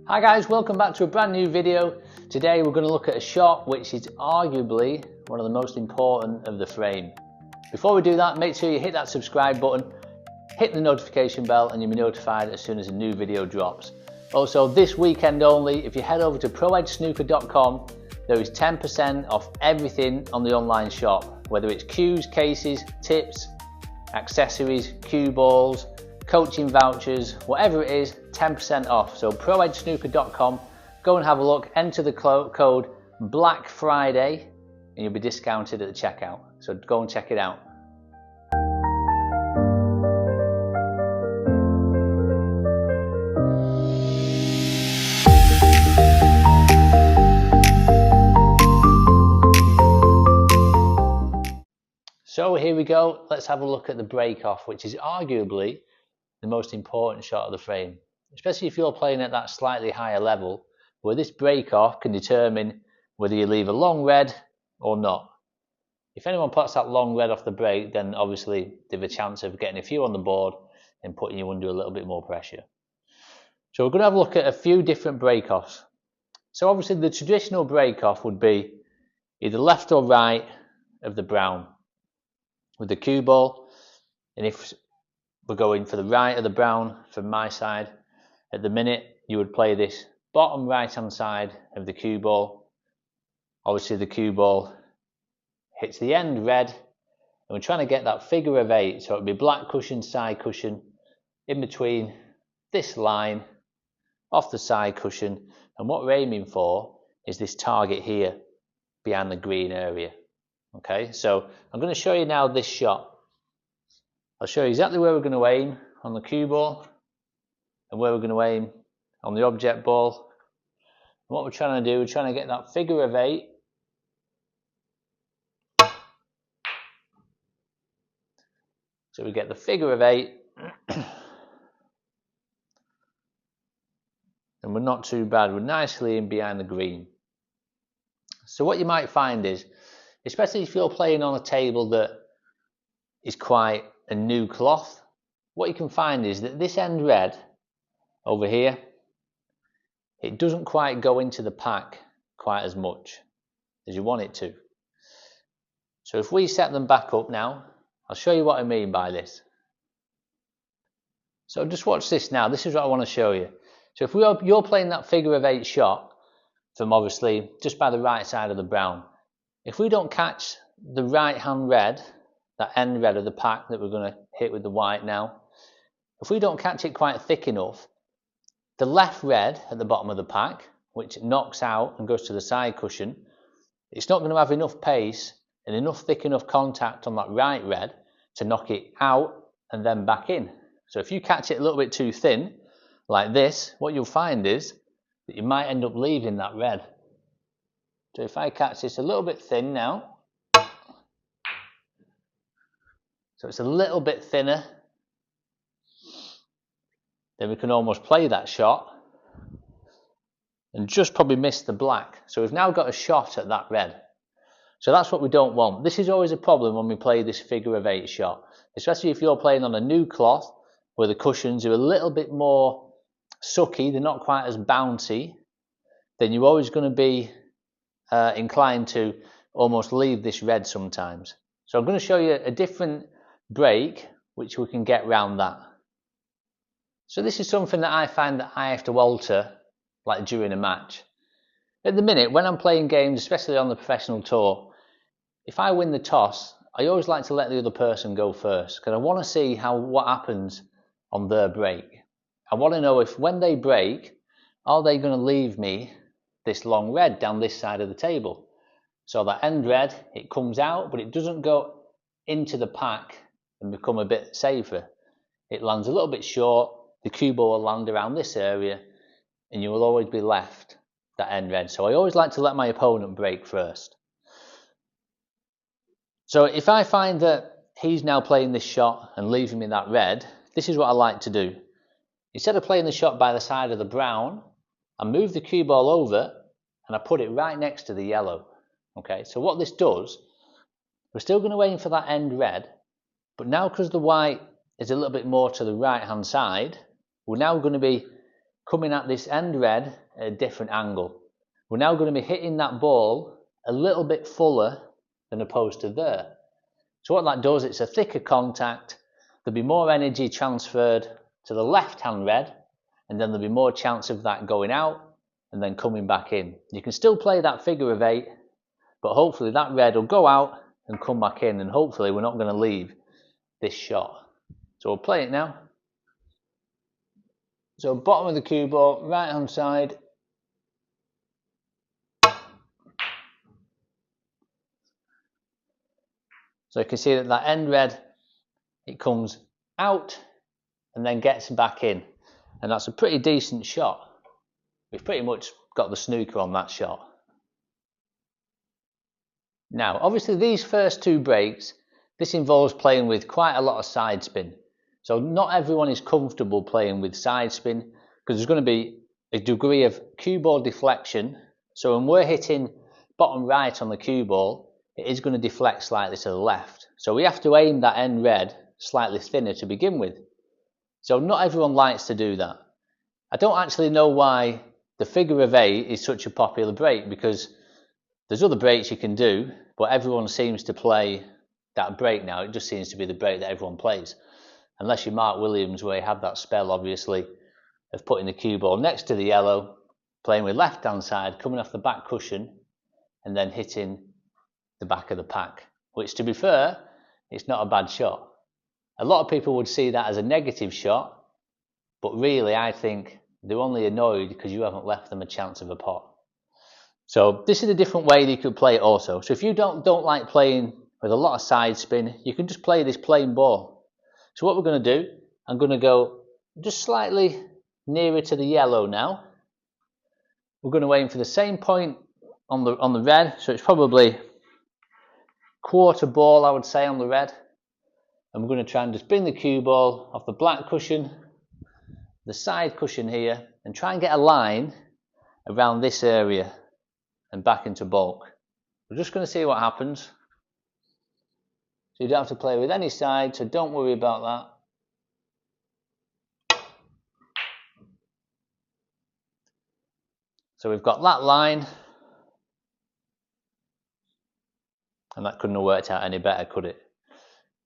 Hi guys, welcome back to a brand new video. Today we're going to look at a shot which is arguably one of the most important of the frame. Before we do that, make sure you hit that subscribe button, hit the notification bell, and you'll be notified as soon as a new video drops. Also, this weekend only, if you head over to proedgesnooker.com, there is 10% off everything on the online shop, whether it's cues, cases, tips, accessories, cue balls, coaching vouchers, whatever it is, 10% off. So proedgesnooker.com, go and have a look, enter the code Black Friday and you'll be discounted at the checkout. So go and check it out. So here we go, let's have a look at the breakoff, which is arguably the most important shot of the frame, especially if you're playing at that slightly higher level, where this breakoff can determine whether you leave a long red or not. If anyone puts that long red off the break, then obviously they have a chance of getting a few on the board and putting you under a little bit more pressure. So we're going to have a look at a few different breakoffs. So obviously the traditional breakoff would be either left or right of the brown with the cue ball, and if we're going for the right of the brown from my side, at the minute you would play this bottom right hand side of the cue ball. Obviously the cue ball hits the end red and we're trying to get that figure of 8, so it would be black cushion, side cushion, in between this line off the side cushion, and what we're aiming for is this target here behind the green area. Okay, so I'm going to show you now this shot. I'll show you exactly where we're going to aim on the cue ball and where we're going to aim on the object ball. And what we're trying to do, we're trying to get that figure of 8. So we get the figure of 8 and we're not too bad, we're nicely in behind the green. So what you might find is, especially if you're playing on a table that is quite a new cloth, what you can find is that this end red over here, it doesn't quite go into the pack quite as much as you want it to. So if we set them back up now, I'll show you what I mean by this. So just watch this now, this is what I want to show you. So if you're playing that figure of 8 shot from obviously just by the right side of the brown, if we don't catch the right hand red, that end red of the pack that we're going to hit with the white now, if we don't catch it quite thick enough, the left red at the bottom of the pack, which knocks out and goes to the side cushion, it's not going to have enough pace and enough thick enough contact on that right red to knock it out and then back in. So if you catch it a little bit too thin like this, what you'll find is that you might end up leaving that red. So if I catch this a little bit thin now, so it's a little bit thinner, then we can almost play that shot and just probably miss the black. So we've now got a shot at that red. So that's what we don't want. This is always a problem when we play this figure of 8 shot, especially if you're playing on a new cloth where the cushions are a little bit more sucky, they're not quite as bouncy, then you're always going to be inclined to almost leave this red sometimes. So I'm going to show you a different break which we can get around that. So this is something that I find that I have to alter like during a match. At the minute when I'm playing games, especially on the professional tour, if I win the toss, I always like to let the other person go first because I want to see what happens on their break. I want to know if when they break, are they going to leave me this long red down this side of the table. So that end red, it comes out, but it doesn't go into the pack and become a bit safer. It lands a little bit short, the cue ball will land around this area, and you will always be left that end red. So I always like to let my opponent break first. So if I find that he's now playing this shot and leaving me that red, this is what I like to do. Instead of playing the shot by the side of the brown, I move the cue ball over and I put it right next to the yellow. Okay, so what this does, we're still going to aim for that end red, but now because the white is a little bit more to the right hand side, we're now going to be coming at this end red at a different angle. We're now going to be hitting that ball a little bit fuller than opposed to there. So what that does, it's a thicker contact, there'll be more energy transferred to the left hand red, and then there'll be more chance of that going out and then coming back in. You can still play that figure of 8, but hopefully that red will go out and come back in, and hopefully we're not going to leave this shot. So we'll play it now. So bottom of the cue ball, right hand side. So you can see that that end red, it comes out and then gets back in. And that's a pretty decent shot. We've pretty much got the snooker on that shot. Now, obviously these first 2 breaks, this involves playing with quite a lot of side spin. So not everyone is comfortable playing with side spin because there's going to be a degree of cue ball deflection. So when we're hitting bottom right on the cue ball, it is going to deflect slightly to the left. So we have to aim that end red slightly thinner to begin with. So not everyone likes to do that. I don't actually know why the figure of 8 is such a popular break, because there's other breaks you can do, but everyone seems to play that break now. It just seems to be the break that everyone plays. Unless you're Mark Williams, where you have that spell, obviously, of putting the cue ball next to the yellow, playing with left hand side, coming off the back cushion, and then hitting the back of the pack, which, to be fair, it's not a bad shot. A lot of people would see that as a negative shot, but really I think they're only annoyed because you haven't left them a chance of a pot. So this is a different way that you could play it also. So if you don't like playing with a lot of side spin, you can just play this plain ball. So what we're going to do, I'm going to go just slightly nearer to the yellow now. We're going to aim for the same point on the red, so it's probably quarter ball, I would say, on the red. And we're going to try and just bring the cue ball off the black cushion, the side cushion here, and try and get a line around this area and back into bulk. We're just going to see what happens. So you don't have to play with any side, so don't worry about that. So we've got that line, and that couldn't have worked out any better, could it?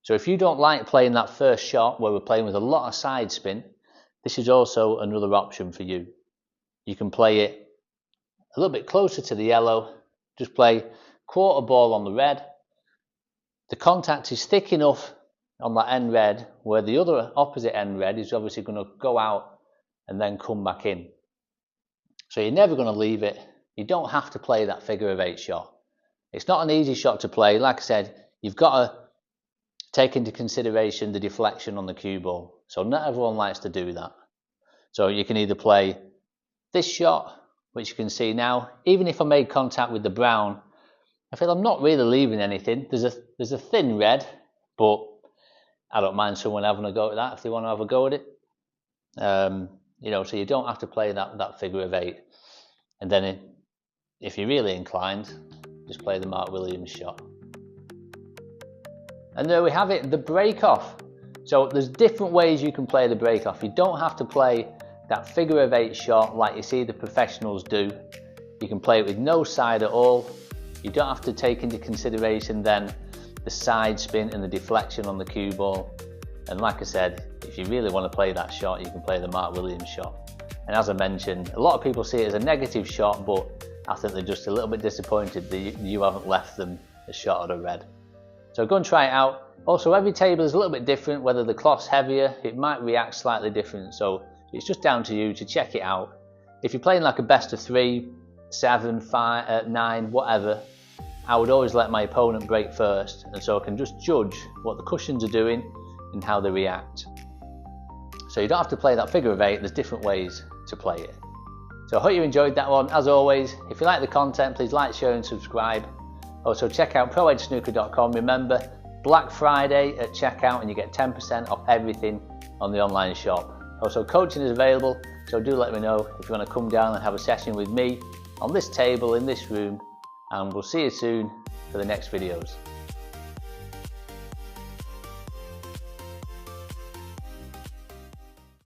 So if you don't like playing that first shot where we're playing with a lot of side spin, this is also another option for you. You can play it a little bit closer to the yellow, just play quarter ball on the red. The contact is thick enough on that end red where the other opposite end red is obviously going to go out and then come back in. So you're never going to leave it. You don't have to play that figure of 8 shot. It's not an easy shot to play. Like I said, you've got to take into consideration the deflection on the cue ball. So not everyone likes to do that. So you can either play this shot, which you can see now. Even if I made contact with the brown, I feel I'm not really leaving anything. There's a thin red, but I don't mind someone having a go at that if they want to have a go at it. You know, so you don't have to play that figure of 8. And then if you're really inclined, just play the Mark Williams shot. And there we have it, the breakoff. So there's different ways you can play the breakoff. You don't have to play that figure of 8 shot like you see the professionals do. You can play it with no side at all. You don't have to take into consideration then the side spin and the deflection on the cue ball. And like I said, if you really want to play that shot, you can play the Mark Williams shot. And as I mentioned, a lot of people see it as a negative shot, but I think they're just a little bit disappointed that you haven't left them a shot at a red. So go and try it out. Also, every table is a little bit different. Whether the cloth's heavier, it might react slightly different. So it's just down to you to check it out. If you're playing like a best of 3, 7, 5, 9, whatever, I would always let my opponent break first, and so I can just judge what the cushions are doing and how they react. So you don't have to play that figure of 8. There's different ways to play it. So I hope you enjoyed that one. As always, if you like the content, please like, share and subscribe. Also check out ProEdgeSnooker.com. Remember, Black Friday at checkout and you get 10% off everything on the online shop. Also, coaching is available, so do let me know if you want to come down and have a session with me on this table in this room, and we'll see you soon for the next videos.